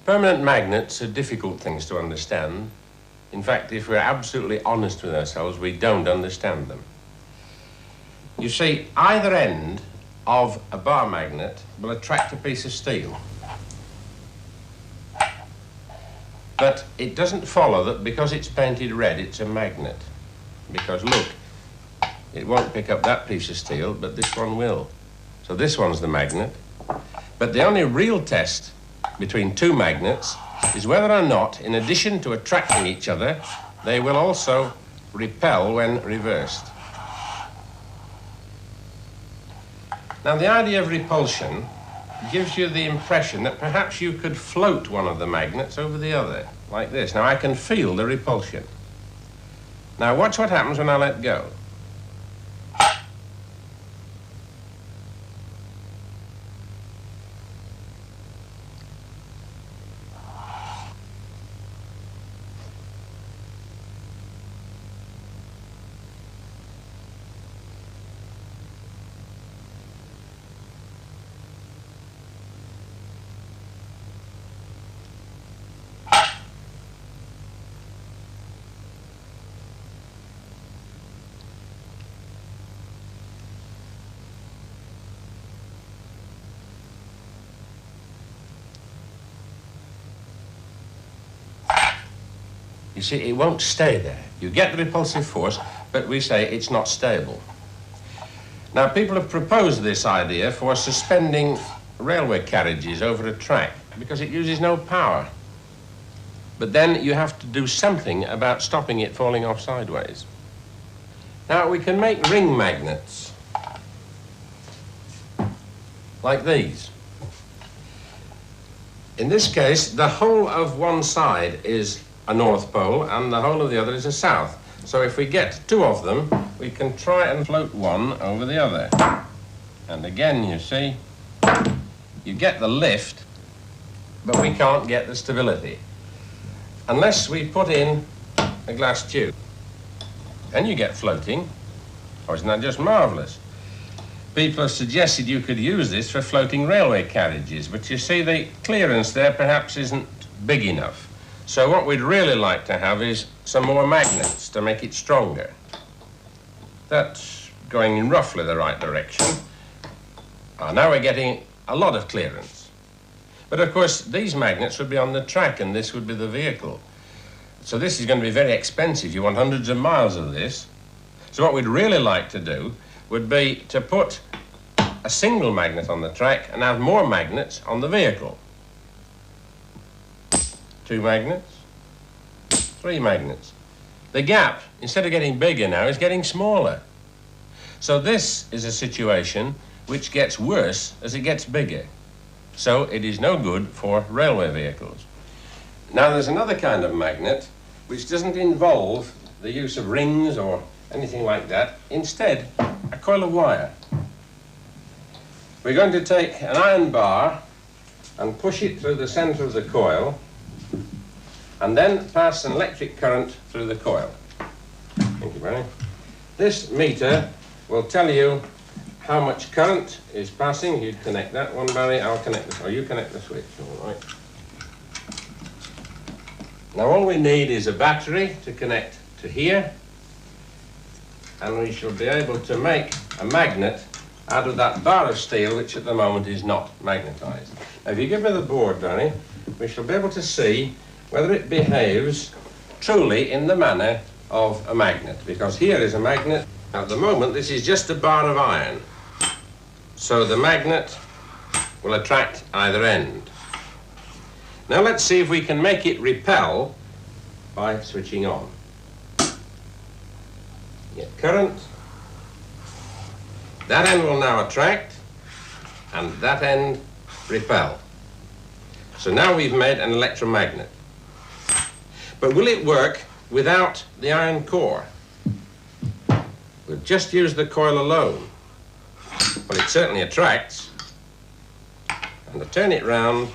Permanent magnets are difficult things to understand. In fact, if we're absolutely honest with ourselves, we don't understand them. You see, either end of a bar magnet will attract a piece of steel. But it doesn't follow that because it's painted red, it's a magnet. Because look, it won't pick up that piece of steel, but this one will. So this one's the magnet. But the only real test between two magnets is whether or not, in addition to attracting each other, they will also repel when reversed. Now, the idea of repulsion gives you the impression that perhaps you could float one of the magnets over the other, like this. Now, I can feel the repulsion. Now, watch what happens when I let go. You see, it won't stay there. You get the repulsive force, but we say it's not stable. Now, people have proposed this idea for suspending railway carriages over a track because it uses no power. But then you have to do something about stopping it falling off sideways. Now, we can make ring magnets like these. In this case, the whole of one side is a north pole and the whole of the other is a south. So if we get two of them, we can try and float one over the other. And again, you see, you get the lift, but we can't get the stability unless we put in a glass tube. And you get floating. Oh, isn't that just marvelous? People have suggested you could use this for floating railway carriages, but you see, the clearance there perhaps isn't big enough. So what we'd really like to have is some more magnets to make it stronger. That's going in roughly the right direction. Now we're getting a lot of clearance. But of course, these magnets would be on the track and this would be the vehicle. So this is going to be very expensive. You want hundreds of miles of this. So what we'd really like to do would be to put a single magnet on the track and have more magnets on the vehicle. 2 magnets, 3 magnets. The gap, instead of getting bigger now, is getting smaller. So this is a situation which gets worse as it gets bigger. So it is no good for railway vehicles. Now there's another kind of magnet which doesn't involve the use of rings or anything like that. Instead, a coil of wire. We're going to take an iron bar and push it through the center of the coil and then pass an electric current through the coil. Thank you, Barry. This meter will tell you how much current is passing. You'd connect that one, Barry. I'll connect this, or you connect the switch, all right. Now all we need is a battery to connect to here, and we shall be able to make a magnet out of that bar of steel which at the moment is not magnetized. Now if you give me the board, Barry, we shall be able to see whether it behaves truly in the manner of a magnet, because here is a magnet. At the moment, this is just a bar of iron, so the magnet will attract either end. Now let's see if we can make it repel by switching on. Get current. That end will now attract, and that end repel. So now we've made an electromagnet. But will it work without the iron core? We'll just use the coil alone. Well, it certainly attracts. And I turn it round,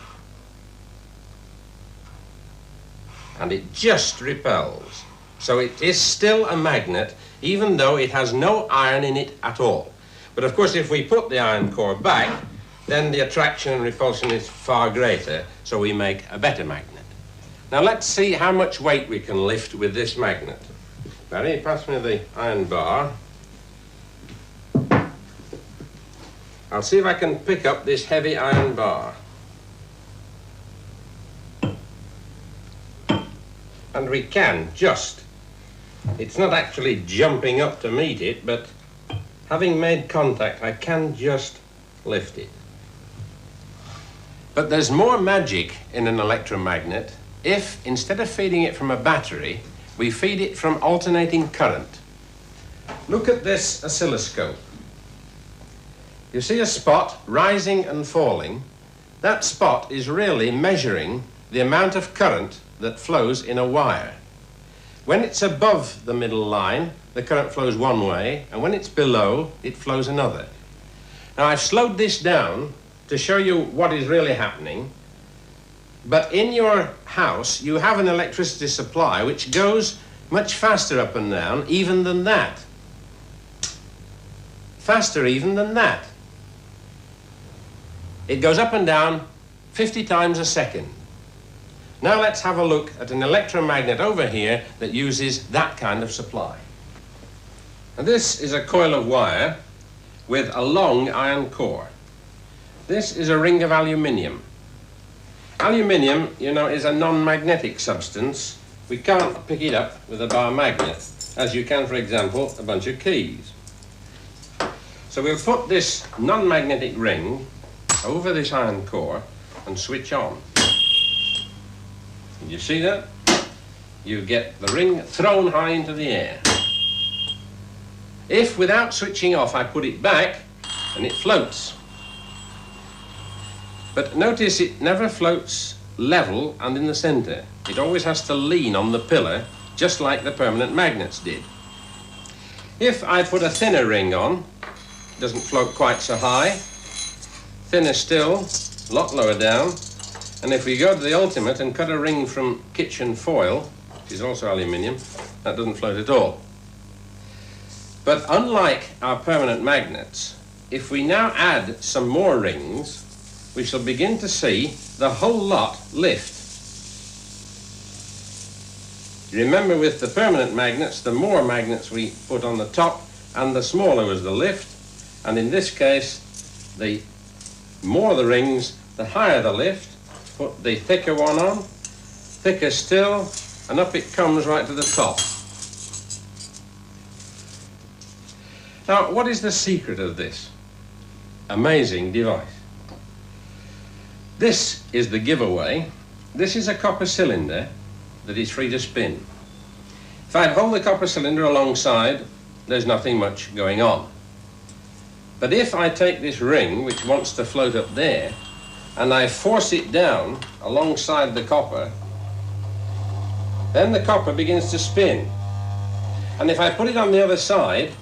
and it just repels. So it is still a magnet, even though it has no iron in it at all. But of course, if we put the iron core back, then the attraction and repulsion is far greater, so we make a better magnet. Now let's see how much weight we can lift with this magnet. Barry, pass me the iron bar. I'll see if I can pick up this heavy iron bar. And we can, just. It's not actually jumping up to meet it, but having made contact, I can just lift it. But there's more magic in an electromagnet if, instead of feeding it from a battery, we feed it from alternating current. Look at this oscilloscope. You see a spot rising and falling. That spot is really measuring the amount of current that flows in a wire. When it's above the middle line, the current flows one way, and when it's below, it flows another. Now, I've slowed this down to show you what is really happening, but in your house, you have an electricity supply which goes much faster up and down, even than that. Faster even than that. It goes up and down 50 times a second. Now let's have a look at an electromagnet over here that uses that kind of supply. And this is a coil of wire with a long iron core. This is a ring of aluminium. Aluminium, you know, is a non-magnetic substance. We can't pick it up with a bar magnet, as you can, for example, a bunch of keys. So we'll put this non-magnetic ring over this iron core and switch on. You see that? You get the ring thrown high into the air. If, without switching off, I put it back, then it floats. But notice it never floats level and in the center. It always has to lean on the pillar, just like the permanent magnets did. If I put a thinner ring on, it doesn't float quite so high. Thinner still, a lot lower down. And if we go to the ultimate and cut a ring from kitchen foil, which is also aluminium, that doesn't float at all. But unlike our permanent magnets, if we now add some more rings, we shall begin to see the whole lot lift. Remember, with the permanent magnets, the more magnets we put on the top and the smaller was the lift. And in this case, the more the rings, the higher the lift. Put the thicker one on, thicker still, and up it comes right to the top. Now, what is the secret of this amazing device? This is the giveaway. This is a copper cylinder that is free to spin. If I hold the copper cylinder alongside, there's nothing much going on. But if I take this ring, which wants to float up there, and I force it down alongside the copper, then the copper begins to spin. And if I put it on the other side,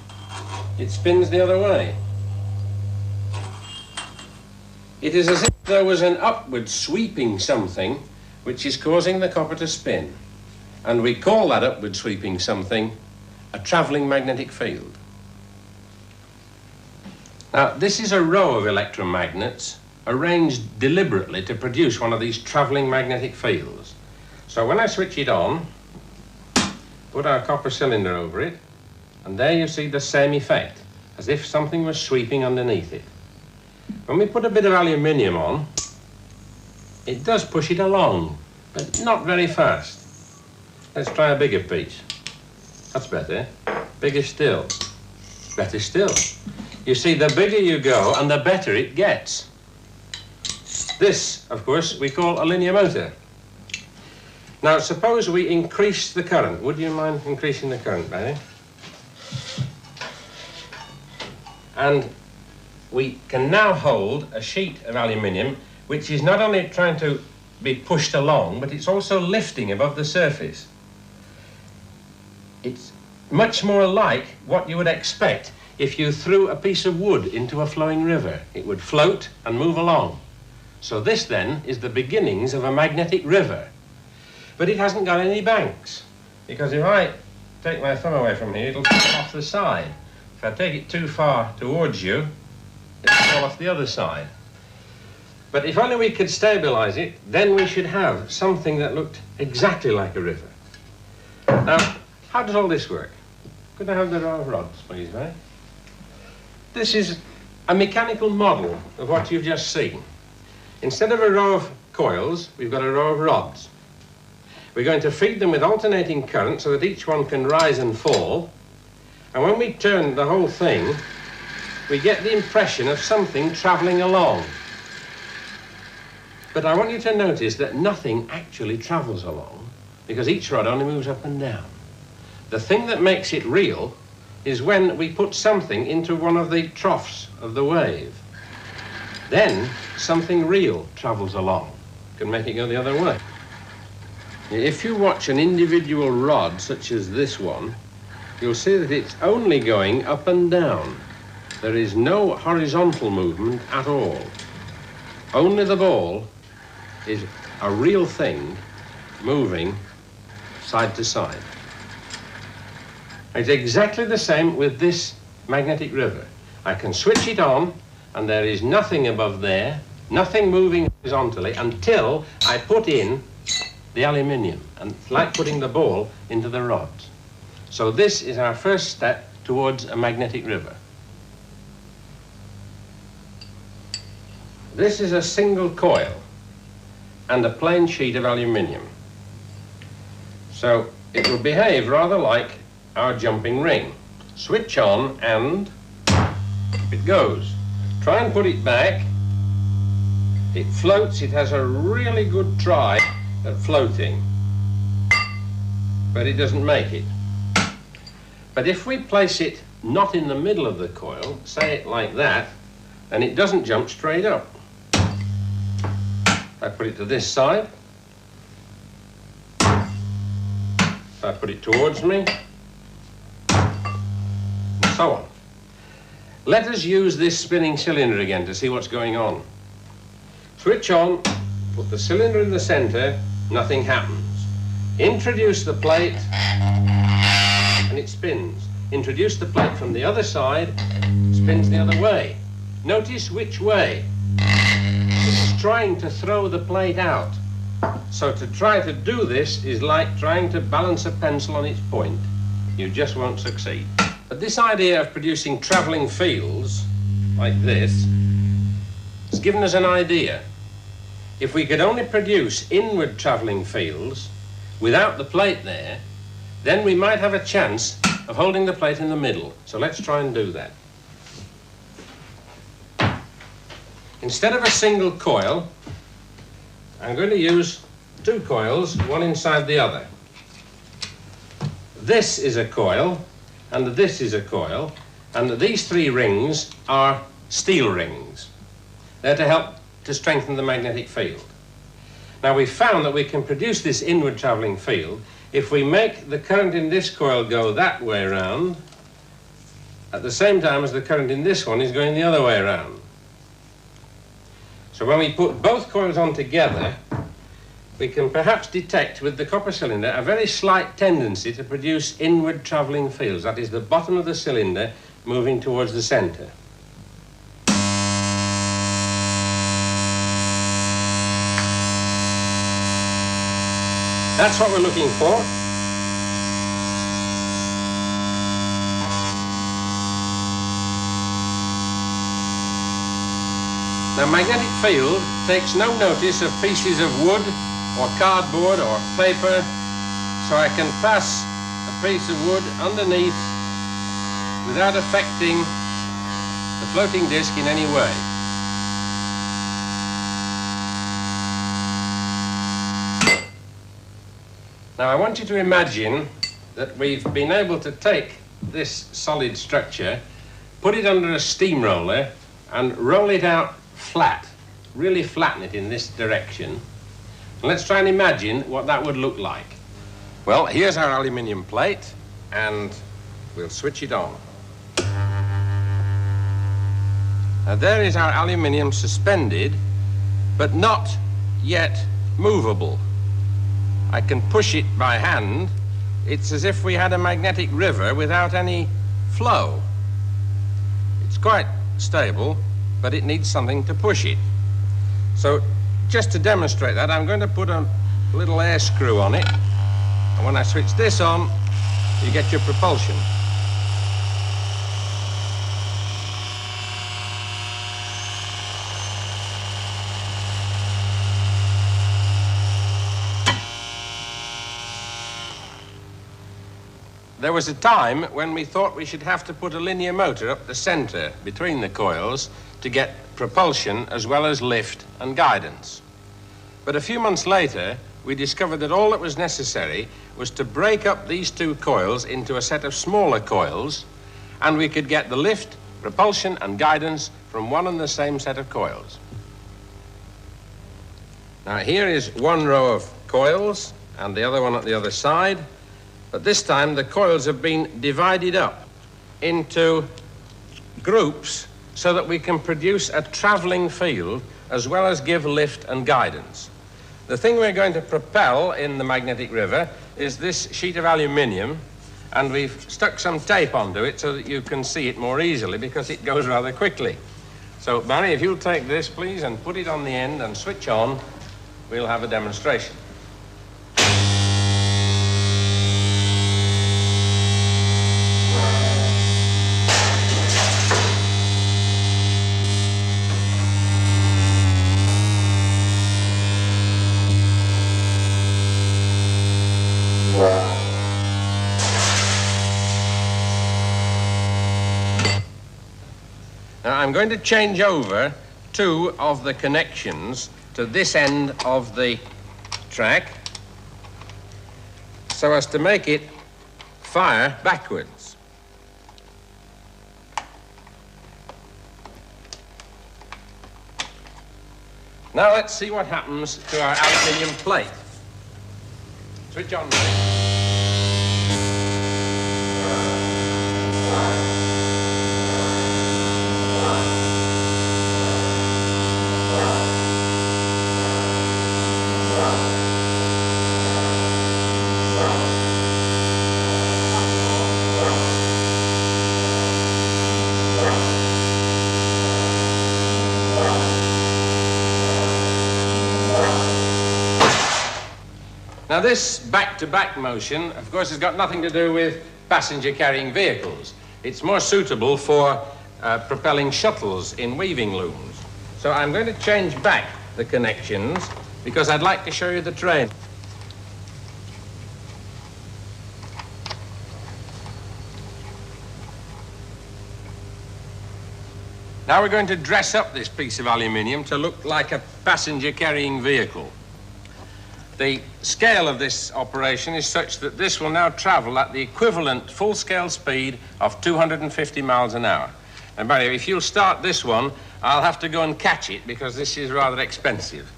it spins the other way. It is as if there was an upward sweeping something which is causing the copper to spin. And we call that upward sweeping something a travelling magnetic field. Now, this is a row of electromagnets arranged deliberately to produce one of these travelling magnetic fields. So when I switch it on, put our copper cylinder over it, and there you see the same effect, as if something was sweeping underneath it. When we put a bit of aluminium on, it does push it along, but not very fast. Let's try a bigger piece. That's better. Bigger still. Better still. You see, the bigger you go, and the better it gets. This, of course, we call a linear motor. Now, suppose we increase the current. Would you mind increasing the current, Barry? And we can now hold a sheet of aluminium which is not only trying to be pushed along, but it's also lifting above the surface. It's much more like what you would expect if you threw a piece of wood into a flowing river. It would float and move along. So this then is the beginnings of a magnetic river. But it hasn't got any banks, because if I take my thumb away from here, it'll fall off the side. If I take it too far towards you, it'll fall off the other side. But if only we could stabilize it, then we should have something that looked exactly like a river. Now, how does all this work? Could I have the row of rods, please, Ray? This is a mechanical model of what you've just seen. Instead of a row of coils, we've got a row of rods. We're going to feed them with alternating current so that each one can rise and fall. And when we turn the whole thing, we get the impression of something travelling along. But I want you to notice that nothing actually travels along, because each rod only moves up and down. The thing that makes it real is when we put something into one of the troughs of the wave. Then something real travels along. Can make it go the other way. If you watch an individual rod, such as this one, you'll see that it's only going up and down. There is no horizontal movement at all. Only the ball is a real thing moving side to side. It's exactly the same with this magnetic river. I can switch it on and there is nothing above there, nothing moving horizontally until I put in the aluminium, and it's like putting the ball into the rods. So this is our first step towards a magnetic river. This is a single coil and a plain sheet of aluminium. So it will behave rather like our jumping ring. Switch on and it goes. Try and put it back. It floats. It has a really good try at floating, but it doesn't make it. But if we place it not in the middle of the coil, say it like that, then it doesn't jump straight up. If I put it to this side, if I put it towards me, and so on. Let us use this spinning cylinder again to see what's going on. Switch on, put the cylinder in the center, nothing happens. Introduce the plate, and it spins. Introduce the plate from the other side, spins the other way. Notice which way. It's trying to throw the plate out. So to try to do this is like trying to balance a pencil on its point. You just won't succeed. But this idea of producing travelling fields, like this, has given us an idea. If we could only produce inward travelling fields without the plate there, then we might have a chance of holding the plate in the middle. So let's try and do that. Instead of a single coil, I'm going to use two coils, one inside the other. This is a coil, and this is a coil, and these three rings are steel rings. They're to help to strengthen the magnetic field. Now we've found that we can produce this inward travelling field if we make the current in this coil go that way around at the same time as the current in this one is going the other way around. So when we put both coils on together, we can perhaps detect with the copper cylinder a very slight tendency to produce inward travelling fields. That is the bottom of the cylinder moving towards the centre. That's what we're looking for. The magnetic field takes no notice of pieces of wood or cardboard or paper, so I can pass a piece of wood underneath without affecting the floating disc in any way. Now I want you to imagine that we've been able to take this solid structure, put it under a steamroller and roll it out flat, really flatten it in this direction. And let's try and imagine what that would look like. Well, here's our aluminium plate, and we'll switch it on. Now there is our aluminium suspended, but not yet movable. I can push it by hand. It's as if we had a magnetic river without any flow. It's quite stable, but it needs something to push it. So just to demonstrate that, I'm going to put a little air screw on it, and when I switch this on, you get your propulsion. There was a time when we thought we should have to put a linear motor up the center between the coils to get propulsion as well as lift and guidance. But a few months later, we discovered that all that was necessary was to break up these two coils into a set of smaller coils, and we could get the lift, propulsion, and guidance from one and the same set of coils. Now, here is one row of coils and the other one at the other side. But this time, the coils have been divided up into groups so that we can produce a traveling field as well as give lift and guidance. The thing we're going to propel in the magnetic river is this sheet of aluminium, and we've stuck some tape onto it so that you can see it more easily because it goes rather quickly. So, Barry, if you'll take this, please, and put it on the end and switch on, we'll have a demonstration. Now, I'm going to change over two of the connections to this end of the track so as to make it fire backwards. Now let's see what happens to our aluminium plate. Switch on, Ray. Now, this back-to-back motion, of course, has got nothing to do with passenger-carrying vehicles. It's more suitable for propelling shuttles in weaving looms. So I'm going to change back the connections because I'd like to show you the train. Now we're going to dress up this piece of aluminium to look like a passenger-carrying vehicle. The scale of this operation is such that this will now travel at the equivalent full-scale speed of 250 miles an hour. And Barry, if you'll start this one, I'll have to go and catch it because this is rather expensive.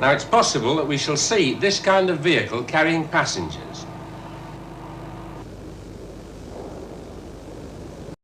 Now, it's possible that we shall see this kind of vehicle carrying passengers.